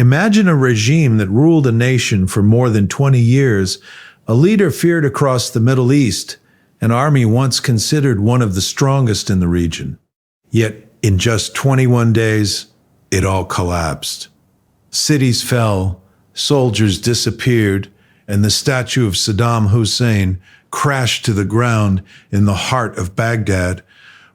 Imagine a regime that ruled a nation for more than 20 years, a leader feared across the Middle East, an army once considered one of the strongest in the region. Yet, in just 21 days, it all collapsed. Cities fell, soldiers disappeared, and the statue of Saddam Hussein crashed to the ground in the heart of Baghdad.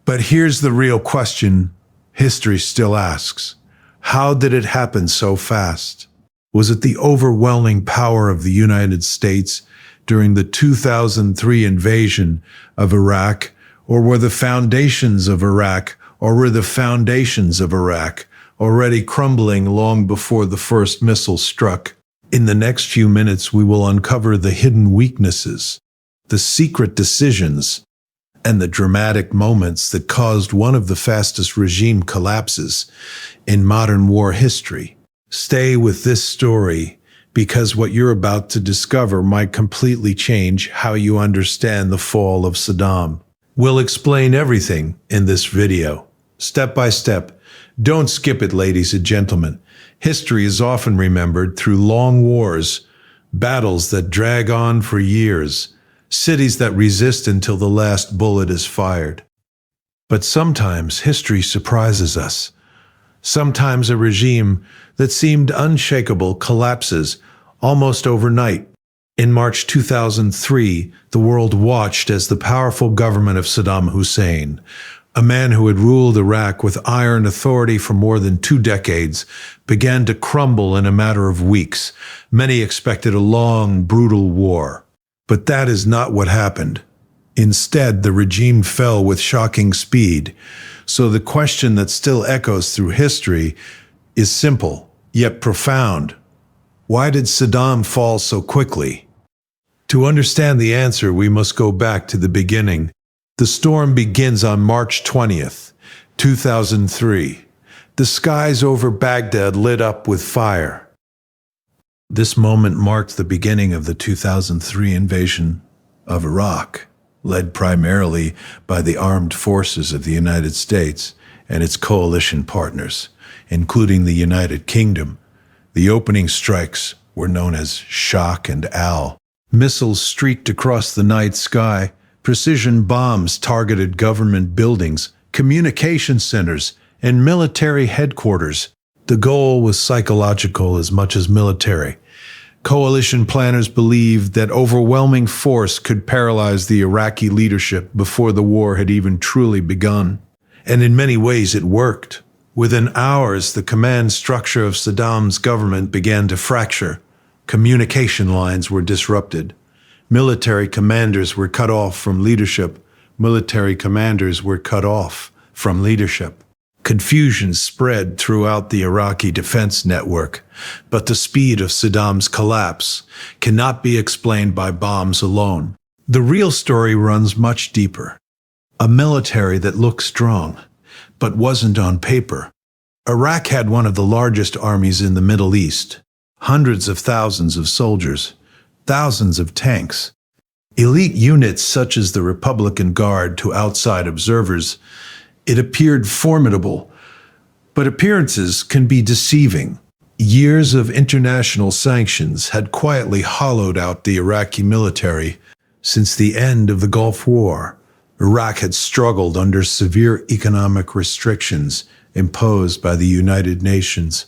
But here's the real question history still asks. How did it happen so fast? Was it the overwhelming power of the United States during the 2003 invasion of Iraq, or were the foundations of Iraq already crumbling long before the first missile struck? In the next few minutes, we will uncover the hidden weaknesses, the secret decisions, and the dramatic moments that caused one of the fastest regime collapses in modern war history. Stay with this story, because what you're about to discover might completely change how you understand the fall of Saddam. We'll explain everything in this video, step by step. Don't skip it, ladies and gentlemen. History is often remembered through long wars, battles that drag on for years, cities that resist until the last bullet is fired. But sometimes history surprises us. Sometimes a regime that seemed unshakable collapses almost overnight. In March 2003, the world watched as the powerful government of Saddam Hussein, a man who had ruled Iraq with iron authority for more than 2 decades, began to crumble in a matter of weeks. Many expected a long, brutal war. But that is not what happened. Instead, the regime fell with shocking speed. So the question that still echoes through history is simple, yet profound. Why did Saddam fall so quickly? To understand the answer, we must go back to the beginning. The storm begins on March 20th, 2003. The skies over Baghdad lit up with fire. This moment marked the beginning of the 2003 invasion of Iraq, led primarily by the armed forces of the United States and its coalition partners, including the United Kingdom. The opening strikes were known as Shock and Owl. Missiles streaked across the night sky. Precision bombs targeted government buildings, communication centers, and military headquarters. The goal was psychological as much as military. Coalition planners believed that overwhelming force could paralyze the Iraqi leadership before the war had even truly begun. And in many ways it worked. Within hours, the command structure of Saddam's government began to fracture. Communication lines were disrupted. Military commanders were cut off from leadership. Confusion spread throughout the Iraqi defense network, but the speed of Saddam's collapse cannot be explained by bombs alone. The real story runs much deeper. A military that looked strong, but wasn't on paper. Iraq had one of the largest armies in the Middle East, hundreds of thousands of soldiers, thousands of tanks, elite units such as the Republican Guard to outside observers. It appeared formidable, but appearances can be deceiving. Years of international sanctions had quietly hollowed out the Iraqi military. Since the end of the Gulf War, Iraq had struggled under severe economic restrictions imposed by the United Nations.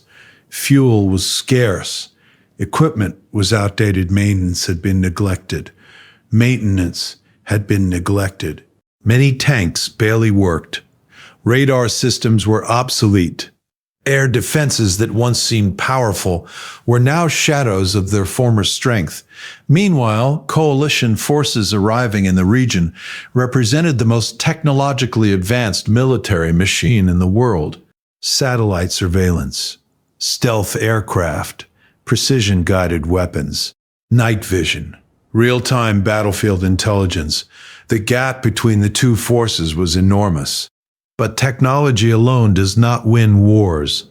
Fuel was scarce. Equipment was outdated. Maintenance had been neglected. Many tanks barely worked. Radar systems were obsolete. Air defenses that once seemed powerful were now shadows of their former strength. Meanwhile, coalition forces arriving in the region represented the most technologically advanced military machine in the world. Satellite surveillance, stealth aircraft, precision-guided weapons, night vision, real-time battlefield intelligence. The gap between the two forces was enormous. But technology alone does not win wars.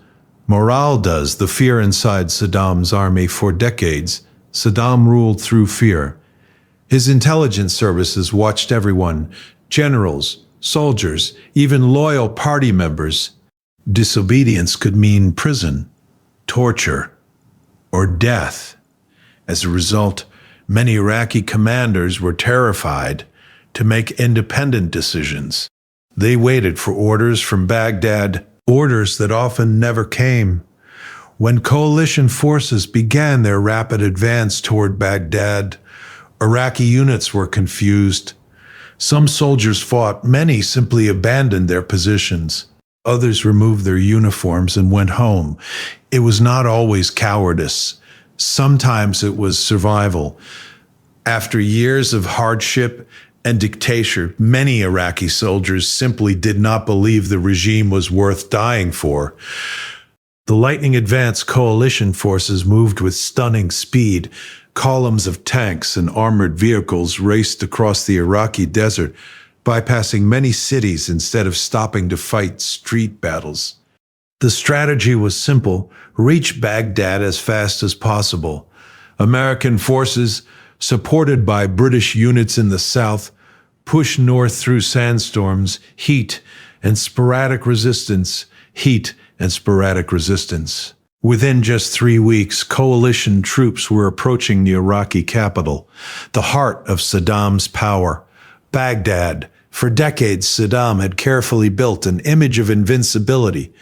Morale does. The fear inside Saddam's army. For decades, Saddam ruled through fear. His intelligence services watched everyone, generals, soldiers, even loyal party members. Disobedience could mean prison, torture, or death. As a result, many Iraqi commanders were terrified to make independent decisions. They waited for orders from Baghdad, orders that often never came. When coalition forces began their rapid advance toward Baghdad, Iraqi units were confused. Some soldiers fought, many simply abandoned their positions. Others removed their uniforms and went home. It was not always cowardice. Sometimes it was survival. After years of hardship and dictatorship, many Iraqi soldiers simply did not believe the regime was worth dying for. The lightning advance coalition forces moved with stunning speed. Columns of tanks and armored vehicles raced across the Iraqi desert, bypassing many cities instead of stopping to fight street battles. The strategy was simple: reach Baghdad as fast as possible. American forces, supported by British units in the south, pushed north through sandstorms, heat, and sporadic resistance. Within just 3 weeks, coalition troops were approaching the Iraqi capital, the heart of Saddam's power, Baghdad. For decades, Saddam had carefully built an image of invincibility.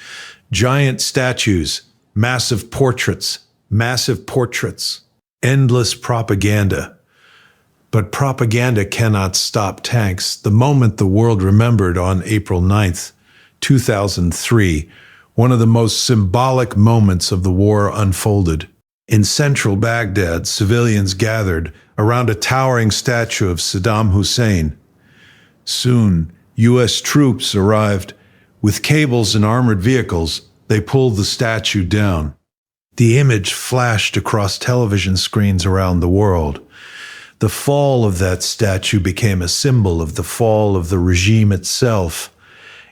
Giant statues, massive portraits, endless propaganda. But propaganda cannot stop tanks. The moment the world remembered on April 9th, 2003, one of the most symbolic moments of the war unfolded. In central Baghdad, civilians gathered around a towering statue of Saddam Hussein. Soon, U.S. troops arrived. With cables and armored vehicles, they pulled the statue down. The image flashed across television screens around the world. The fall of that statue became a symbol of the fall of the regime itself.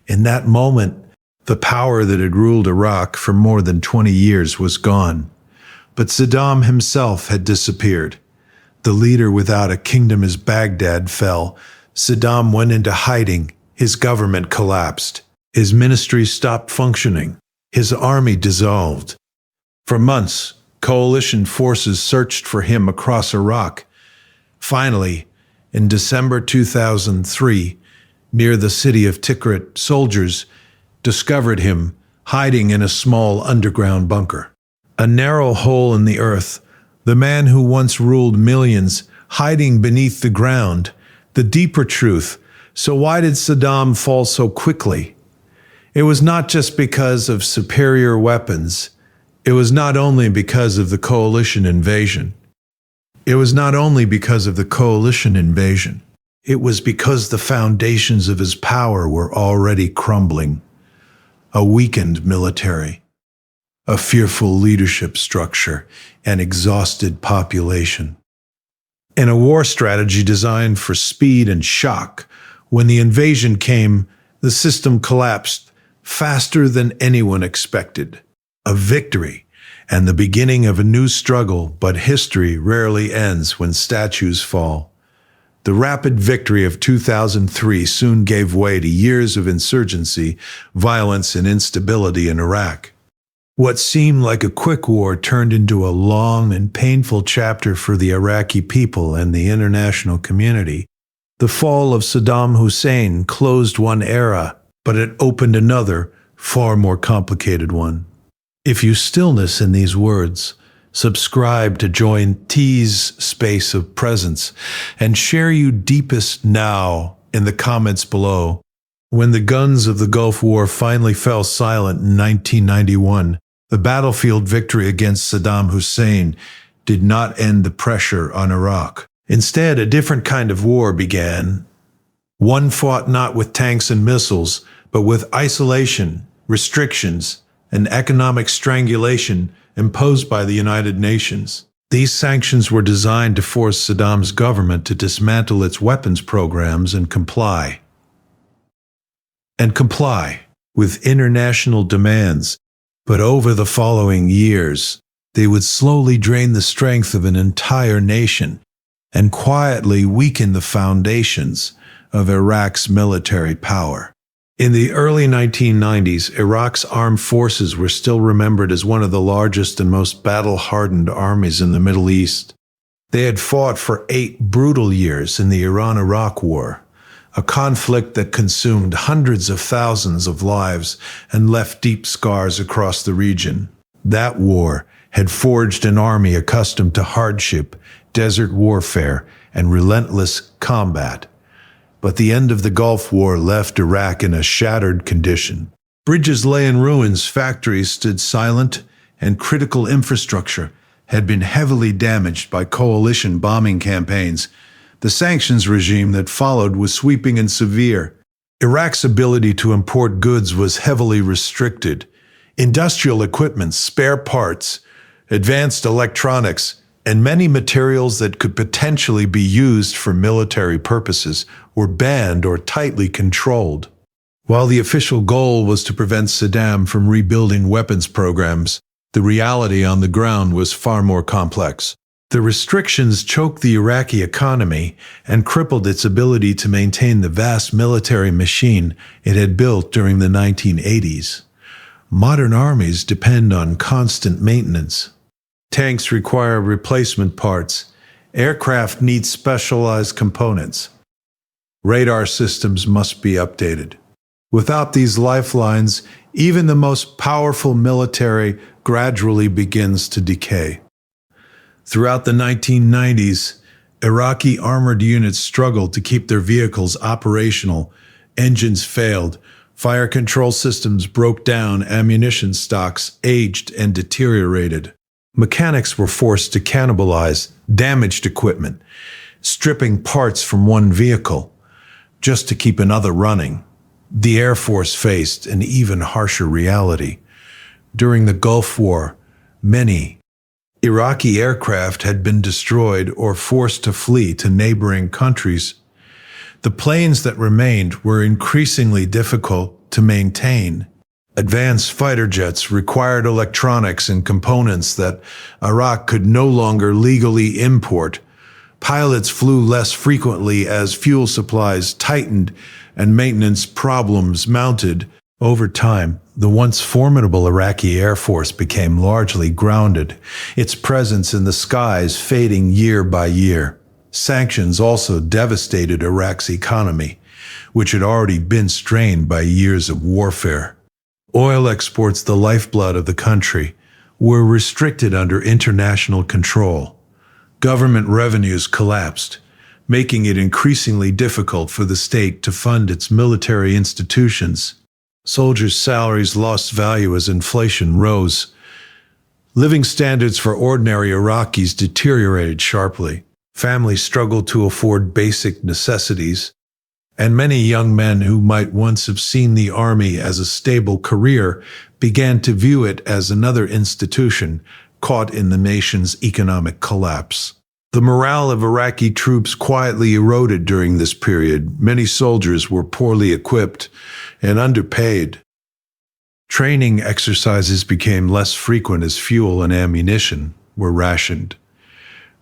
In that moment, the power that had ruled Iraq for more than 20 years was gone. But Saddam himself had disappeared. The leader without a kingdom as Baghdad fell. Saddam went into hiding. His government collapsed. His ministry stopped functioning. His army dissolved. For months, coalition forces searched for him across Iraq. Finally, in December 2003, near the city of Tikrit, soldiers discovered him hiding in a small underground bunker. A narrow hole in the earth, the man who once ruled millions, hiding beneath the ground. The deeper truth: so why did Saddam fall so quickly? It was not just because of superior weapons. It was not only because of the coalition invasion. It was because the foundations of his power were already crumbling. A weakened military, a fearful leadership structure, an exhausted population. And a war strategy designed for speed and shock. When the invasion came, the system collapsed faster than anyone expected. A victory and the beginning of a new struggle, but history rarely ends when statues fall. The rapid victory of 2003 soon gave way to years of insurgency, violence, and instability in Iraq. What seemed like a quick war turned into a long and painful chapter for the Iraqi people and the international community. The fall of Saddam Hussein closed one era, but it opened another, far more complicated one. If you stillness in these words, subscribe to join T's space of presence and share you deepest now in the comments below. When the guns of the Gulf War finally fell silent in 1991, the battlefield victory against Saddam Hussein did not end the pressure on Iraq. Instead, a different kind of war began. One fought not with tanks and missiles, but with isolation, restrictions, and economic strangulation imposed by the United Nations. These sanctions were designed to force Saddam's government to dismantle its weapons programs and comply with international demands. But over the following years, they would slowly drain the strength of an entire nation and quietly weaken the foundations of Iraq's military power. In the early 1990s, Iraq's armed forces were still remembered as one of the largest and most battle-hardened armies in the Middle East. They had fought for 8 brutal years in the Iran-Iraq War, a conflict that consumed hundreds of thousands of lives and left deep scars across the region. That war had forged an army accustomed to hardship, desert warfare, and relentless combat. But the end of the Gulf War left Iraq in a shattered condition. Bridges lay in ruins, factories stood silent, and critical infrastructure had been heavily damaged by coalition bombing campaigns. The sanctions regime that followed was sweeping and severe. Iraq's ability to import goods was heavily restricted. Industrial equipment, spare parts, advanced electronics, and many materials that could potentially be used for military purposes were banned or tightly controlled. While the official goal was to prevent Saddam from rebuilding weapons programs, the reality on the ground was far more complex. The restrictions choked the Iraqi economy and crippled its ability to maintain the vast military machine it had built during the 1980s. Modern armies depend on constant maintenance. Tanks require replacement parts. Aircraft need specialized components. Radar systems must be updated. Without these lifelines, even the most powerful military gradually begins to decay. Throughout the 1990s, Iraqi armored units struggled to keep their vehicles operational. Engines failed. Fire control systems broke down. Ammunition stocks aged and deteriorated. Mechanics were forced to cannibalize damaged equipment, stripping parts from one vehicle just to keep another running. The Air Force faced an even harsher reality. During the Gulf War, many Iraqi aircraft had been destroyed or forced to flee to neighboring countries. The planes that remained were increasingly difficult to maintain. Advanced fighter jets required electronics and components that Iraq could no longer legally import. Pilots flew less frequently as fuel supplies tightened and maintenance problems mounted. Over time, the once formidable Iraqi Air Force became largely grounded, its presence in the skies fading year by year. Sanctions also devastated Iraq's economy, which had already been strained by years of warfare. Oil exports, the lifeblood of the country, were restricted under international control. Government revenues collapsed, making it increasingly difficult for the state to fund its military institutions. Soldiers' salaries lost value as inflation rose. Living standards for ordinary Iraqis deteriorated sharply. Families struggled to afford basic necessities, and many young men who might once have seen the army as a stable career began to view it as another institution caught in the nation's economic collapse. The morale of Iraqi troops quietly eroded during this period. Many soldiers were poorly equipped and underpaid. Training exercises became less frequent as fuel and ammunition were rationed.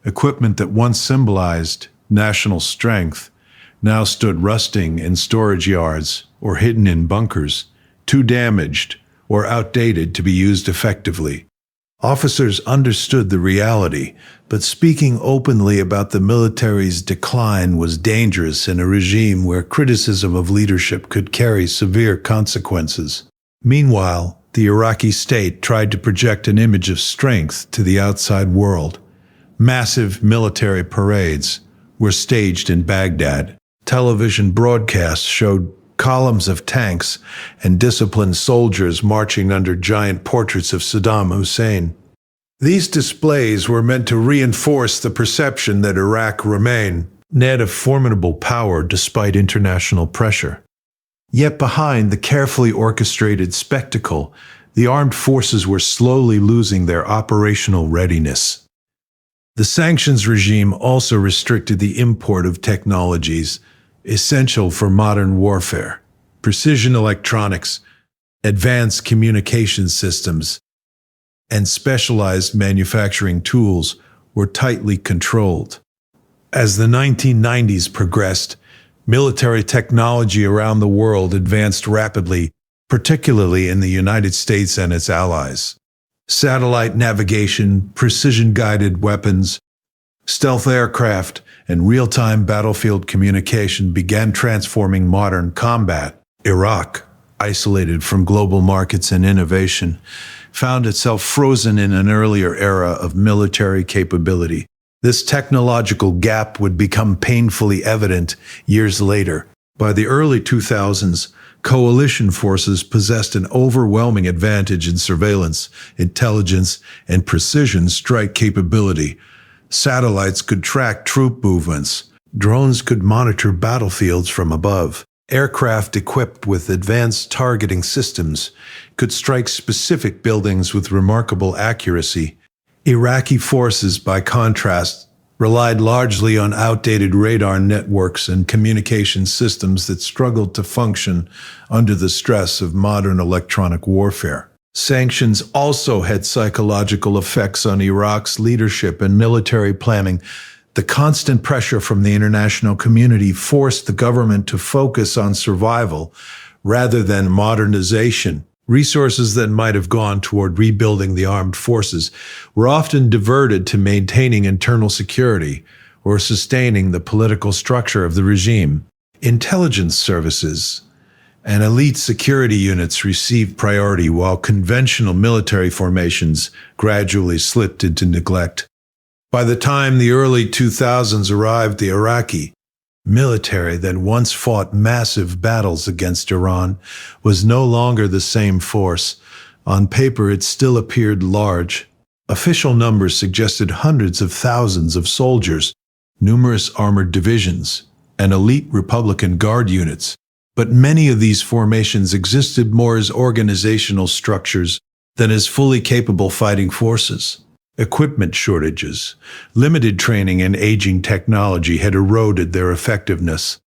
Equipment that once symbolized national strength now stood rusting in storage yards or hidden in bunkers, too damaged or outdated to be used effectively. Officers understood the reality, but speaking openly about the military's decline was dangerous in a regime where criticism of leadership could carry severe consequences. Meanwhile, the Iraqi state tried to project an image of strength to the outside world. Massive military parades were staged in Baghdad. Television broadcasts showed columns of tanks and disciplined soldiers marching under giant portraits of Saddam Hussein. These displays were meant to reinforce the perception that Iraq remained net of formidable power despite international pressure. Yet behind the carefully orchestrated spectacle, the armed forces were slowly losing their operational readiness. The sanctions regime also restricted the import of technologies essential for modern warfare. Precision electronics, advanced communication systems, and specialized manufacturing tools were tightly controlled. As the 1990s progressed, Military technology around the world advanced rapidly, particularly in the United States and its allies. Satellite navigation, precision-guided weapons, stealth aircraft, and real-time battlefield communication began transforming modern combat. Iraq, isolated from global markets and innovation, found itself frozen in an earlier era of military capability. This technological gap would become painfully evident years later. By the early 2000s, coalition forces possessed an overwhelming advantage in surveillance, intelligence, and precision strike capability. Satellites could track troop movements. Drones could monitor battlefields from above. Aircraft equipped with advanced targeting systems could strike specific buildings with remarkable accuracy. Iraqi forces, by contrast, relied largely on outdated radar networks and communication systems that struggled to function under the stress of modern electronic warfare. Sanctions also had psychological effects on Iraq's leadership and military planning. The constant pressure from the international community forced the government to focus on survival rather than modernization. Resources that might have gone toward rebuilding the armed forces were often diverted to maintaining internal security or sustaining the political structure of the regime. Intelligence services and elite security units received priority while conventional military formations gradually slipped into neglect. By the time the early 2000s arrived, the Iraqi military that once fought massive battles against Iran was no longer the same force. On paper, it still appeared large. Official numbers suggested hundreds of thousands of soldiers, numerous armored divisions, and elite Republican Guard units. But many of these formations existed more as organizational structures than as fully capable fighting forces. Equipment shortages, limited training, and aging technology had eroded their effectiveness.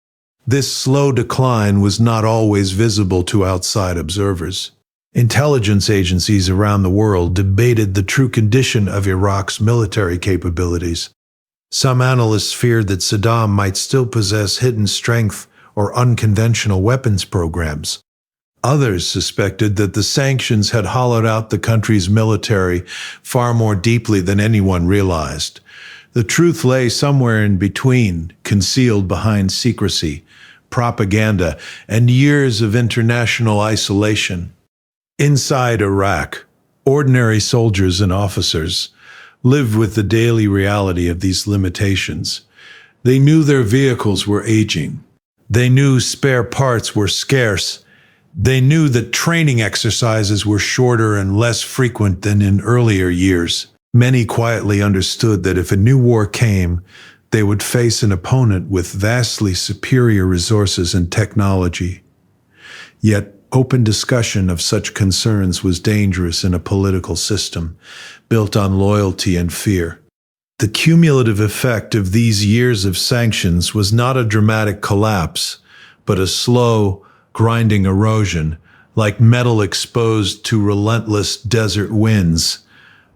This slow decline was not always visible to outside observers. Intelligence agencies around the world debated the true condition of Iraq's military capabilities. Some analysts feared that Saddam might still possess hidden strength or unconventional weapons programs. Others suspected that the sanctions had hollowed out the country's military far more deeply than anyone realized. The truth lay somewhere in between, concealed behind secrecy, propaganda, and years of international isolation. Inside Iraq, ordinary soldiers and officers lived with the daily reality of these limitations. They knew their vehicles were aging. They knew spare parts were scarce. They knew that training exercises were shorter and less frequent than in earlier years. Many quietly understood that if a new war came, they would face an opponent with vastly superior resources and technology. Yet, open discussion of such concerns was dangerous in a political system built on loyalty and fear. The cumulative effect of these years of sanctions was not a dramatic collapse, but a slow, grinding erosion, like metal exposed to relentless desert winds.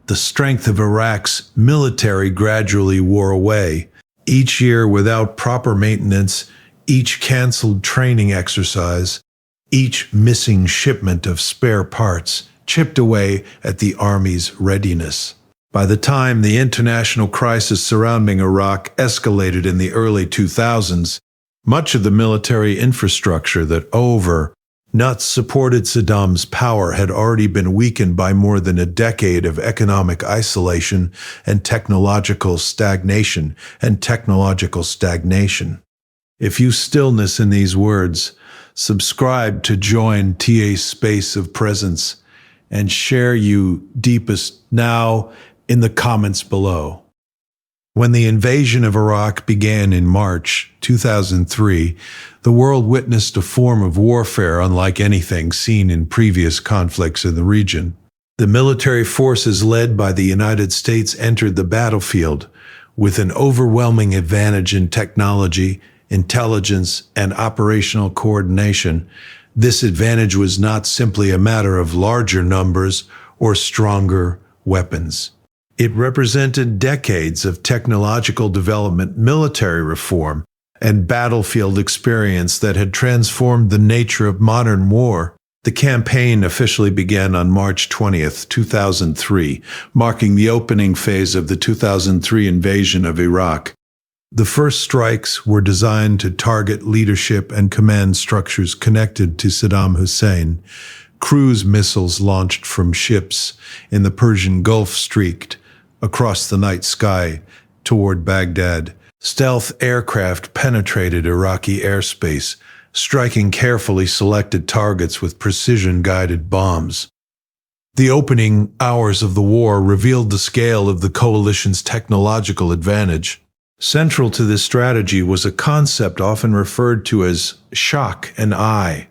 The strength of Iraq's military gradually wore away. Each year, without proper maintenance, each canceled training exercise, each missing shipment of spare parts chipped away at the army's readiness. By the time the international crisis surrounding Iraq escalated in the early 2000s, much of the military infrastructure that supported Saddam's power had already been weakened by more than a decade of economic isolation and technological stagnation. If you stillness in these words, subscribe to join TA's space of presence and share you deepest now in the comments below. When the invasion of Iraq began in March 2003, the world witnessed a form of warfare unlike anything seen in previous conflicts in the region. The military forces led by the United States entered the battlefield with an overwhelming advantage in technology, intelligence, and operational coordination. This advantage was not simply a matter of larger numbers or stronger weapons. It represented decades of technological development, military reform, and battlefield experience that had transformed the nature of modern war. The campaign officially began on March 20th, 2003, marking the opening phase of the 2003 invasion of Iraq. The first strikes were designed to target leadership and command structures connected to Saddam Hussein. Cruise missiles launched from ships in the Persian Gulf streaked across the night sky toward Baghdad. Stealth aircraft penetrated Iraqi airspace, striking carefully selected targets with precision-guided bombs. The opening hours of the war revealed the scale of the coalition's technological advantage. Central to this strategy was a concept often referred to as shock and eye.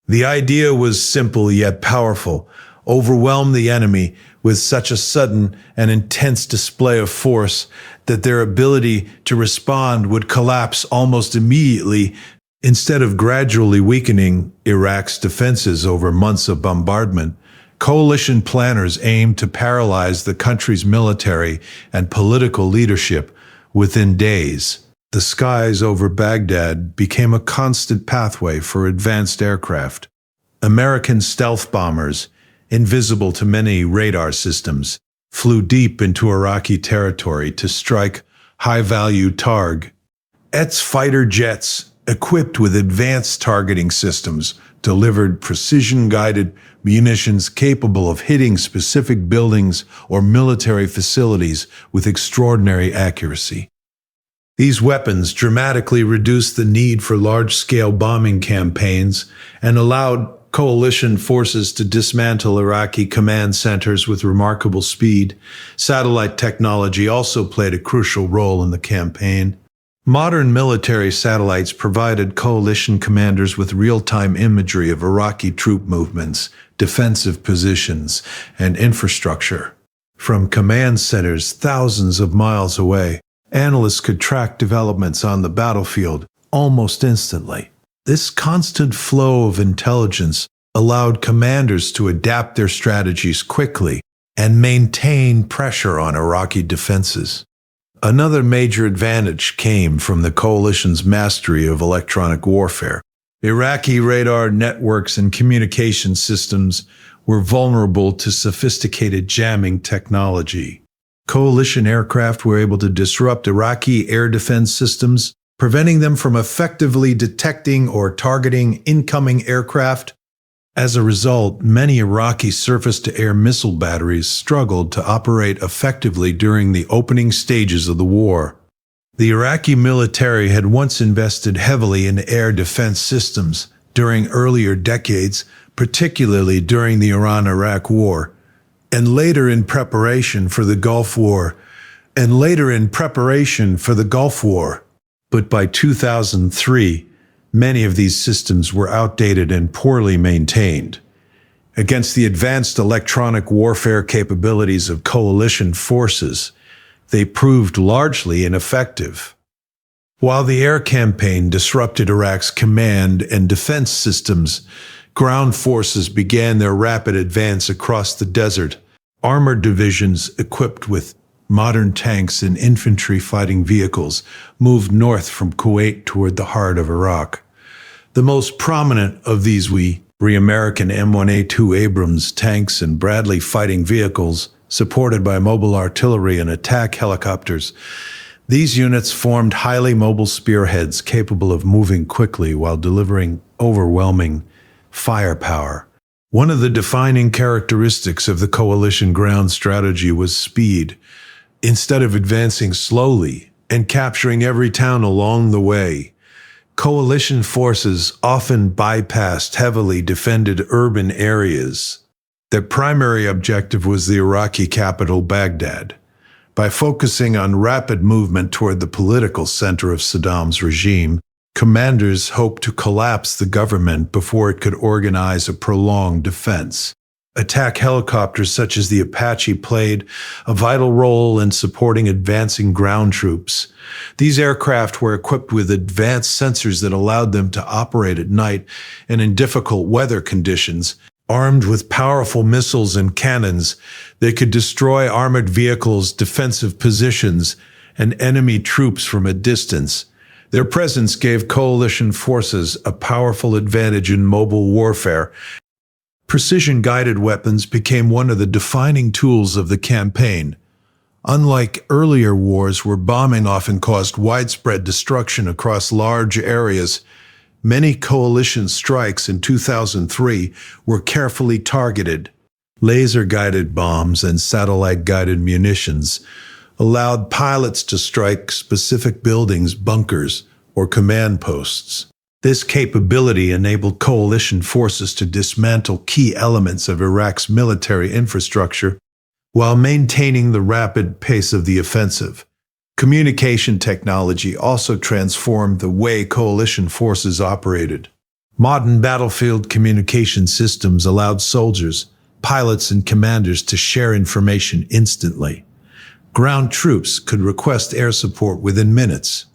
The idea was simple yet powerful: overwhelm the enemy with such a sudden and intense display of force that their ability to respond would collapse almost immediately. Instead of gradually weakening Iraq's defenses over months of bombardment, coalition planners aimed to paralyze the country's military and political leadership within days. The skies over Baghdad became a constant pathway for advanced aircraft. American stealth bombers, invisible to many radar systems, flew deep into Iraqi territory to strike high-value targets. Fighter jets, equipped with advanced targeting systems, delivered precision-guided munitions capable of hitting specific buildings or military facilities with extraordinary accuracy. These weapons dramatically reduced the need for large-scale bombing campaigns and allowed coalition forces to dismantle Iraqi command centers with remarkable speed. Satellite technology also played a crucial role in the campaign. Modern military satellites provided coalition commanders with real-time imagery of Iraqi troop movements, defensive positions, and infrastructure. From command centers thousands of miles away, analysts could track developments on the battlefield almost instantly. This constant flow of intelligence allowed commanders to adapt their strategies quickly and maintain pressure on Iraqi defenses. Another major advantage came from the coalition's mastery of electronic warfare. Iraqi radar networks and communication systems were vulnerable to sophisticated jamming technology. Coalition aircraft were able to disrupt Iraqi air defense systems, preventing them from effectively detecting or targeting incoming aircraft. As a result, many Iraqi surface-to-air missile batteries struggled to operate effectively during the opening stages of the war. The Iraqi military had once invested heavily in air defense systems during earlier decades, particularly during the Iran-Iraq War, and later in preparation for the Gulf War. But by 2003, many of these systems were outdated and poorly maintained. Against the advanced electronic warfare capabilities of coalition forces, they proved largely ineffective. While the air campaign disrupted Iraq's command and defense systems, ground forces began their rapid advance across the desert. Armored divisions equipped with modern tanks and infantry fighting vehicles moved north from Kuwait toward the heart of Iraq. The most prominent of these were American M1A2 Abrams tanks and Bradley fighting vehicles, supported by mobile artillery and attack helicopters. These units formed highly mobile spearheads capable of moving quickly while delivering overwhelming firepower. One of the defining characteristics of the coalition ground strategy was speed. Instead of advancing slowly and capturing every town along the way, coalition forces often bypassed heavily defended urban areas. Their primary objective was the Iraqi capital, Baghdad. By focusing on rapid movement toward the political center of Saddam's regime, commanders hoped to collapse the government before it could organize a prolonged defense. Attack helicopters such as the Apache played a vital role in supporting advancing ground troops. These aircraft were equipped with advanced sensors that allowed them to operate at night and in difficult weather conditions. Armed with powerful missiles and cannons, they could destroy armored vehicles, defensive positions, and enemy troops from a distance. Their presence gave coalition forces a powerful advantage in mobile warfare. Precision-guided weapons became one of the defining tools of the campaign. Unlike earlier wars where bombing often caused widespread destruction across large areas, many coalition strikes in 2003 were carefully targeted. Laser-guided bombs and satellite-guided munitions allowed pilots to strike specific buildings, bunkers, or command posts. This capability enabled coalition forces to dismantle key elements of Iraq's military infrastructure while maintaining the rapid pace of the offensive. Communication technology also transformed the way coalition forces operated. Modern battlefield communication systems allowed soldiers, pilots, and commanders to share information instantly. Ground troops could request air support within minutes.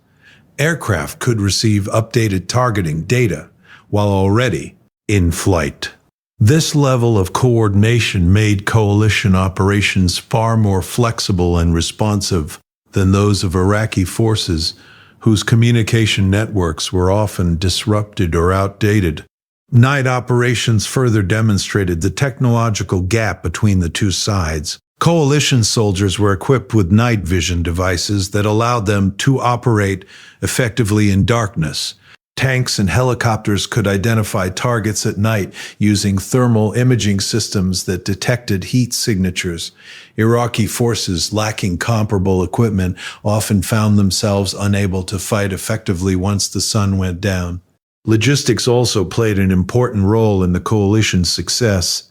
Aircraft could receive updated targeting data while already in flight. This level of coordination made coalition operations far more flexible and responsive than those of Iraqi forces, whose communication networks were often disrupted or outdated. Night operations further demonstrated the technological gap between the two sides. Coalition soldiers were equipped with night vision devices that allowed them to operate effectively in darkness. Tanks and helicopters could identify targets at night using thermal imaging systems that detected heat signatures. Iraqi forces lacking comparable equipment often found themselves unable to fight effectively once the sun went down. Logistics also played an important role in the coalition's success.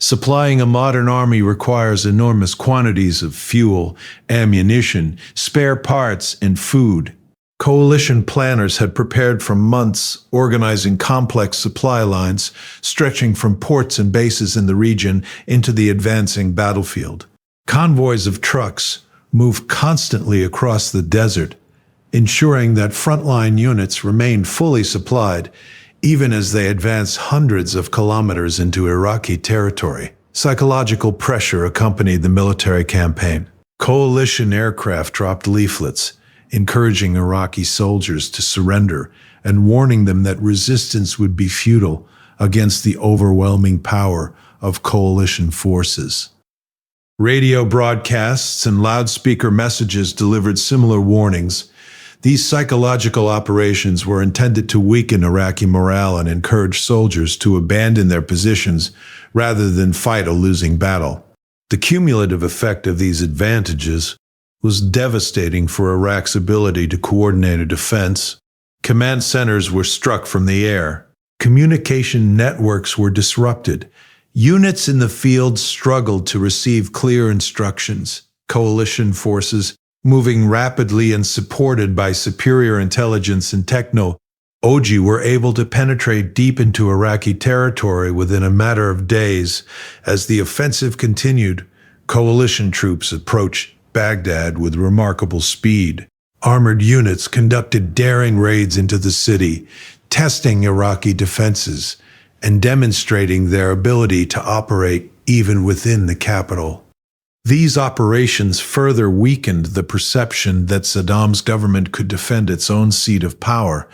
Supplying a modern army requires enormous quantities of fuel, ammunition, spare parts, and food. Coalition planners had prepared for months, organizing complex supply lines stretching from ports and bases in the region into the advancing battlefield. Convoys of trucks moved constantly across the desert, ensuring that frontline units remained fully supplied even as they advanced hundreds of kilometers into Iraqi territory. Psychological pressure accompanied the military campaign. Coalition aircraft dropped leaflets, encouraging Iraqi soldiers to surrender and warning them that resistance would be futile against the overwhelming power of coalition forces. Radio broadcasts and loudspeaker messages delivered similar warnings. These psychological operations were intended to weaken Iraqi morale and encourage soldiers to abandon their positions rather than fight a losing battle. The cumulative effect of these advantages was devastating for Iraq's ability to coordinate a defense. Command centers were struck from the air. Communication networks were disrupted. Units in the field struggled to receive clear instructions. Coalition forces, moving rapidly and supported by superior intelligence and technology, were able to penetrate deep into Iraqi territory within a matter of days. As the offensive continued, coalition troops approached Baghdad with remarkable speed. Armored units conducted daring raids into the city, testing Iraqi defenses and demonstrating their ability to operate even within the capital. These operations further weakened the perception that Saddam's government could defend its own seat of power.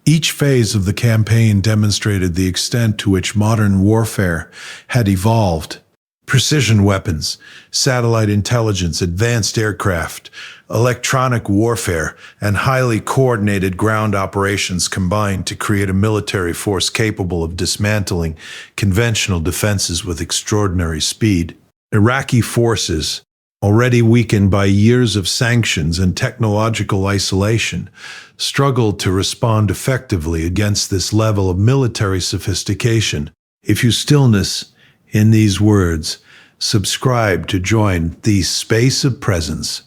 Each phase of the campaign demonstrated the extent to which modern warfare had evolved. Precision weapons, satellite intelligence, advanced aircraft, electronic warfare, and highly coordinated ground operations combined to create a military force capable of dismantling conventional defenses with extraordinary speed. Iraqi forces, already weakened by years of sanctions and technological isolation, struggled to respond effectively against this level of military sophistication. If you stillness in these words, subscribe to join the space of presence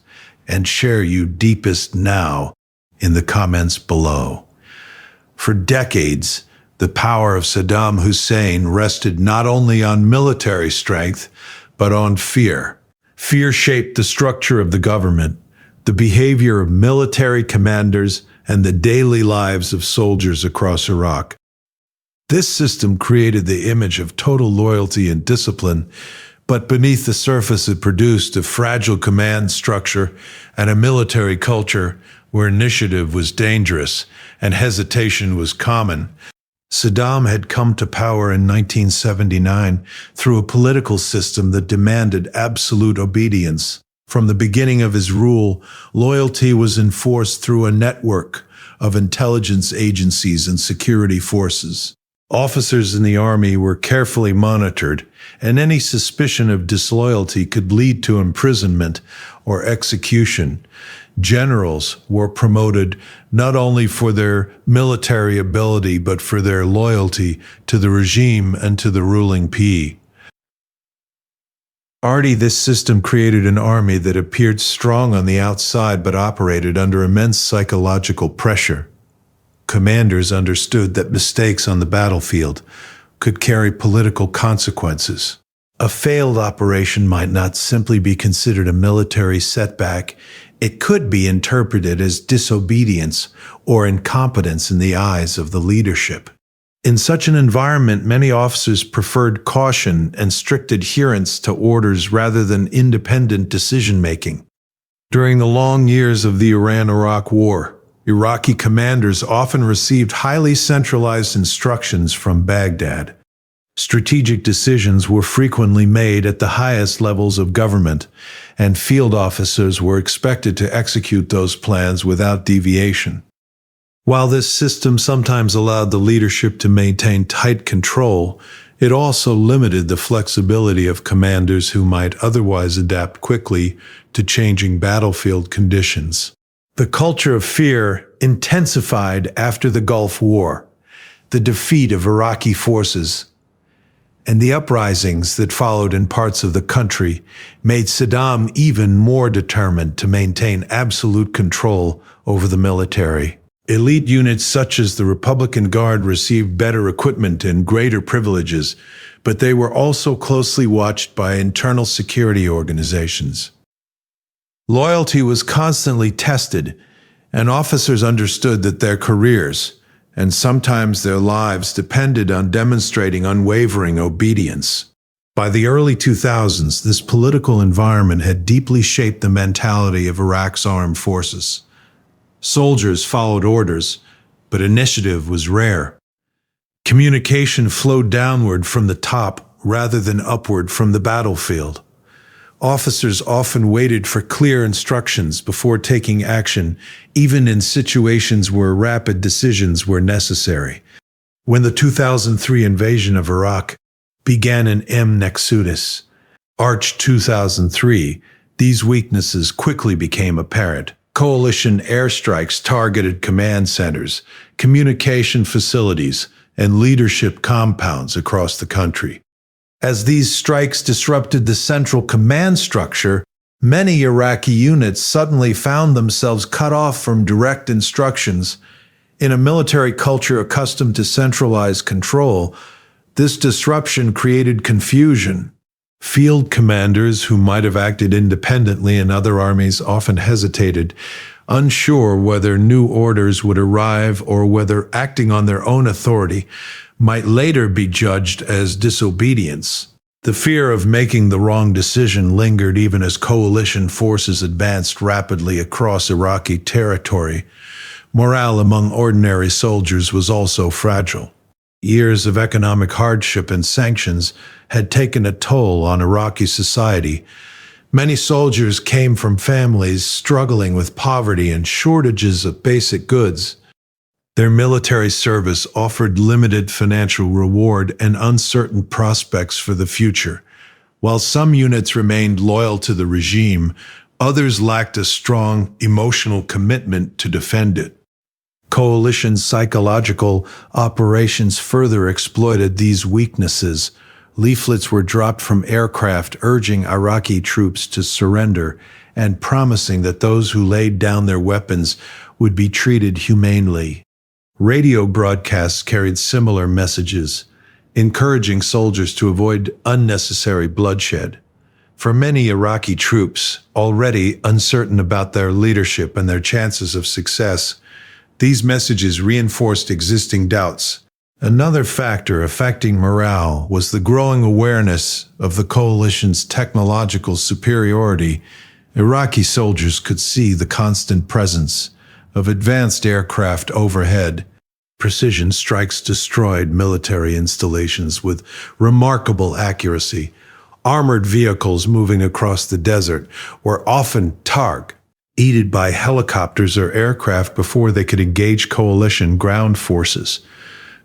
and share you deepest now in the comments below. For decades, the power of Saddam Hussein rested not only on military strength, but on fear. Fear shaped the structure of the government, the behavior of military commanders, and the daily lives of soldiers across Iraq. This system created the image of total loyalty and discipline, but beneath the surface it produced a fragile command structure and a military culture where initiative was dangerous and hesitation was common. Saddam had come to power in 1979 through a political system that demanded absolute obedience. From the beginning of his rule, loyalty was enforced through a network of intelligence agencies and security forces. Officers in the army were carefully monitored, and any suspicion of disloyalty could lead to imprisonment or execution. Generals were promoted not only for their military ability but for their loyalty to the regime and to the ruling party. This system created an army that appeared strong on the outside but operated under immense psychological pressure. Commanders understood that mistakes on the battlefield could carry political consequences. A failed operation might not simply be considered a military setback. It could be interpreted as disobedience or incompetence in the eyes of the leadership. In such an environment, many officers preferred caution and strict adherence to orders rather than independent decision-making. During the long years of the Iran-Iraq War, Iraqi commanders often received highly centralized instructions from Baghdad. Strategic decisions were frequently made at the highest levels of government, and field officers were expected to execute those plans without deviation. While this system sometimes allowed the leadership to maintain tight control, it also limited the flexibility of commanders who might otherwise adapt quickly to changing battlefield conditions. The culture of fear intensified after the Gulf War. The defeat of Iraqi forces and the uprisings that followed in parts of the country made Saddam even more determined to maintain absolute control over the military. Elite units such as the Republican Guard received better equipment and greater privileges, but they were also closely watched by internal security organizations. Loyalty was constantly tested, and officers understood that their careers, and sometimes their lives, depended on demonstrating unwavering obedience. By the early 2000s, this political environment had deeply shaped the mentality of Iraq's armed forces. Soldiers followed orders, but initiative was rare. Communication flowed downward from the top rather than upward from the battlefield. Officers often waited for clear instructions before taking action, even in situations where rapid decisions were necessary. When the 2003 invasion of Iraq began in Nexus, March 2003, these weaknesses quickly became apparent. Coalition airstrikes targeted command centers, communication facilities, and leadership compounds across the country. As these strikes disrupted the central command structure, many Iraqi units suddenly found themselves cut off from direct instructions. In a military culture accustomed to centralized control, this disruption created confusion. Field commanders who might have acted independently in other armies often hesitated, unsure whether new orders would arrive or whether acting on their own authority might later be judged as disobedience. The fear of making the wrong decision lingered even as coalition forces advanced rapidly across Iraqi territory. Morale among ordinary soldiers was also fragile. Years of economic hardship and sanctions had taken a toll on Iraqi society. Many soldiers came from families struggling with poverty and shortages of basic goods. Their military service offered limited financial reward and uncertain prospects for the future. While some units remained loyal to the regime, others lacked a strong emotional commitment to defend it. Coalition psychological operations further exploited these weaknesses. Leaflets were dropped from aircraft urging Iraqi troops to surrender and promising that those who laid down their weapons would be treated humanely. Radio broadcasts carried similar messages, encouraging soldiers to avoid unnecessary bloodshed. For many Iraqi troops, already uncertain about their leadership and their chances of success, these messages reinforced existing doubts. Another factor affecting morale was the growing awareness of the coalition's technological superiority. Iraqi soldiers could see the constant presence of advanced aircraft overhead. Precision strikes destroyed military installations with remarkable accuracy. Armored vehicles moving across the desert were often targeted by helicopters or aircraft before they could engage coalition ground forces.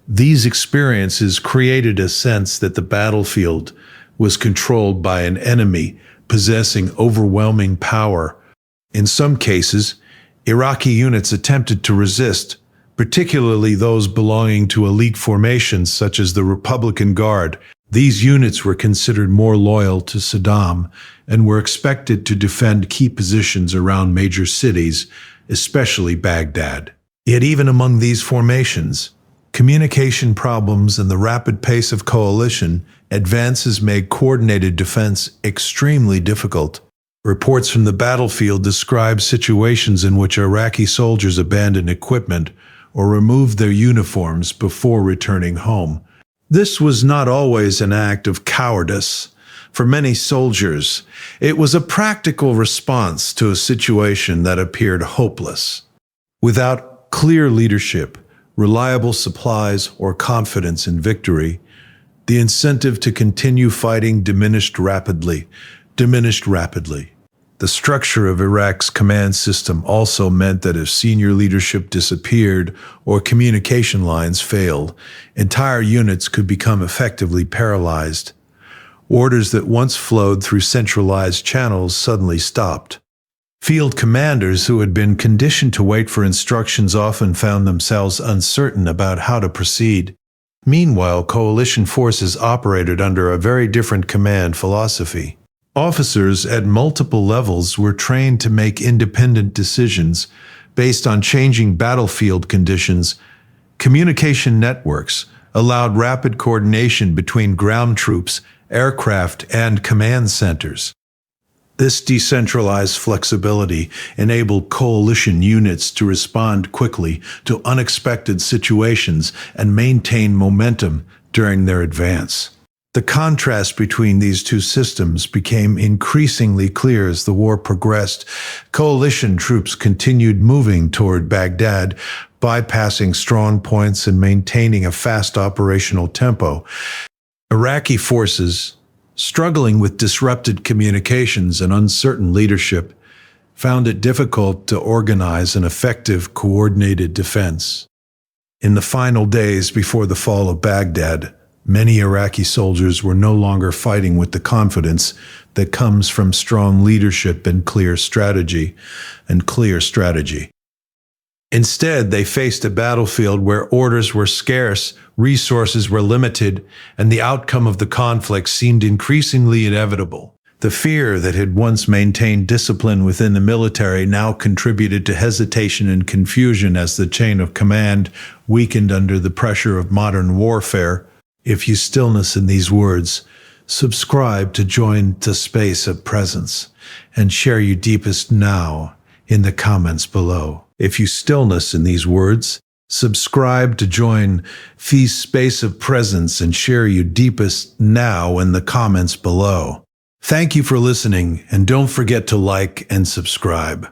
These experiences created a sense that the battlefield was controlled by an enemy possessing overwhelming power. In some cases, Iraqi units attempted to resist, particularly those belonging to elite formations such as the Republican Guard. These units were considered more loyal to Saddam and were expected to defend key positions around major cities, especially Baghdad. Yet even among these formations, communication problems and the rapid pace of coalition advances made coordinated defense extremely difficult. Reports from the battlefield describe situations in which Iraqi soldiers abandoned equipment or removed their uniforms before returning home. This was not always an act of cowardice. For many soldiers, it was a practical response to a situation that appeared hopeless. Without clear leadership, reliable supplies, or confidence in victory, the incentive to continue fighting diminished rapidly. The structure of Iraq's command system also meant that if senior leadership disappeared or communication lines failed, entire units could become effectively paralyzed. Orders that once flowed through centralized channels suddenly stopped. Field commanders who had been conditioned to wait for instructions often found themselves uncertain about how to proceed. Meanwhile, coalition forces operated under a very different command philosophy. Officers at multiple levels were trained to make independent decisions based on changing battlefield conditions. Communication networks allowed rapid coordination between ground troops, aircraft, and command centers. This decentralized flexibility enabled coalition units to respond quickly to unexpected situations and maintain momentum during their advance. The contrast between these two systems became increasingly clear as the war progressed. Coalition troops continued moving toward Baghdad, bypassing strong points and maintaining a fast operational tempo. Iraqi forces, struggling with disrupted communications and uncertain leadership, found it difficult to organize an effective, coordinated defense. In the final days before the fall of Baghdad, many Iraqi soldiers were no longer fighting with the confidence that comes from strong leadership and clear strategy. Instead, they faced a battlefield where orders were scarce, resources were limited, and the outcome of the conflict seemed increasingly inevitable. The fear that had once maintained discipline within the military now contributed to hesitation and confusion as the chain of command weakened under the pressure of modern warfare. If you stillness in these words, subscribe to join the space of presence and share your deepest now in the comments below. If you stillness in these words, subscribe to join the space of presence and share your deepest now in the comments below. Thank you for listening, and don't forget to like and subscribe.